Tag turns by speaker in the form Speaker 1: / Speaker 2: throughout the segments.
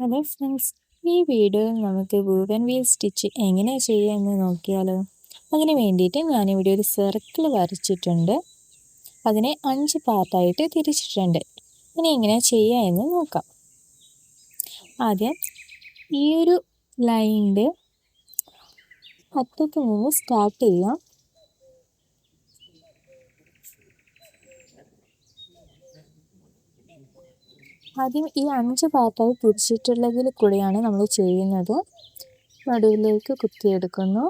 Speaker 1: Hello friends, ഈ വീഡിയോയിൽ നമുക്ക് വുവൻ വീൽ സ്റ്റിച്ച് എങ്ങനെ ചെയ്യാമെന്ന് നോക്കിയാലോ. അതിന് വേണ്ടിയിട്ട് ഞാനിവിടെ ഒരു സർക്കിൾ വരച്ചിട്ടുണ്ട്. അതിനെ 5 പാർട്ടായിട്ട് തിരിച്ചിട്ടുണ്ട്. ഇനി എങ്ങനെ ചെയ്യാമെന്ന് നോക്കാം. ആദ്യം ഈ ഒരു ലൈനിൻ്റെ അറ്റത്ത് നിന്ന് സ്റ്റാർട്ട് ചെയ്യാം. ആദ്യം ഈ 5 പാർട്ടായി തിരിച്ചിട്ടുള്ളതിൽ കൂടെയാണ് നമ്മൾ ചെയ്യുന്നത്. നടുവിലേക്ക് കുത്തിയെടുക്കുന്നു.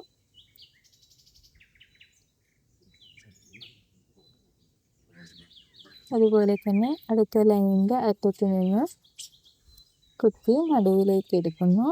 Speaker 1: അതുപോലെ തന്നെ അടുത്ത ലൈനിൻ്റെ അറ്റത്ത് നിന്ന് കുത്തി നടുവിലേക്ക് എടുക്കുന്നു.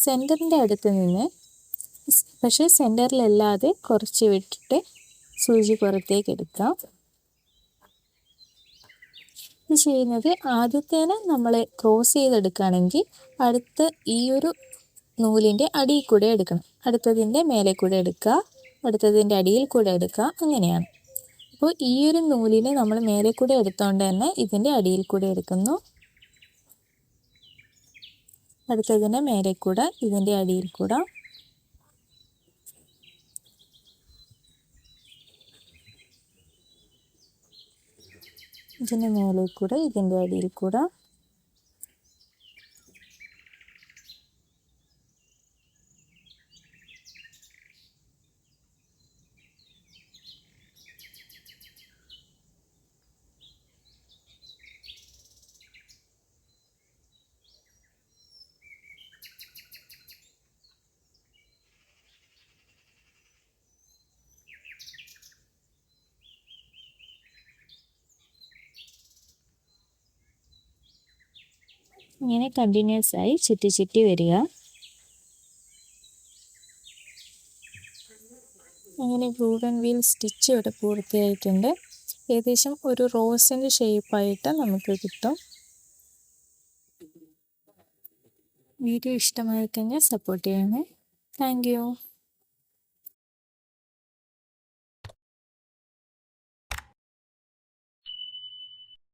Speaker 1: സെൻറ്ററിൻ്റെ അടുത്ത് നിന്ന്, പക്ഷേ സെൻറ്ററിലല്ലാതെ കുറച്ച് വിട്ടിട്ട് സൂചി പുറത്തേക്ക് എടുക്കാം. ഇത് ചെയ്യുന്നത് ആദ്യത്തേനെ നമ്മൾ ക്രോസ് ചെയ്തെടുക്കുകയാണെങ്കിൽ അടുത്ത ഈ ഒരു നൂലിൻ്റെ അടിയിൽ കൂടെ എടുക്കണം. അടുത്തതിൻ്റെ മേലെ കൂടെ എടുക്കുക, അടുത്തതിൻ്റെ അടിയിൽ കൂടെ എടുക്കുക, അങ്ങനെയാണ്. അപ്പോൾ ഈ ഒരു നൂലിനെ നമ്മൾ മേലെ കൂടെ എടുത്തുകൊണ്ട് തന്നെ ഇതിൻ്റെ അടിയിൽ കൂടെ എടുക്കുന്നു. അടുത്തതിൻ്റെ മേലെ കൂടെ, ഇതിൻ്റെ അടിയിൽ കൂടെ. ഇതിൻ്റെ മേലെ കൂടെ, ഇതിൻ്റെ അടിയിൽ കൂടെ. ഇങ്ങനെ കണ്ടിന്യൂസ് ആയി ചുറ്റി ചുറ്റി വരിക. അങ്ങനെ വുവൻ വീൽ സ്റ്റിച്ച് ഇവിടെ പൂർത്തിയായിട്ടുണ്ട്. ഏകദേശം ഒരു റോസിൻ്റെ ഷേപ്പായിട്ട് നമുക്ക് കിട്ടും. വീഡിയോ ഇഷ്ടമായി കഴിഞ്ഞാൽ സപ്പോർട്ട് ചെയ്യണേ. Thank you.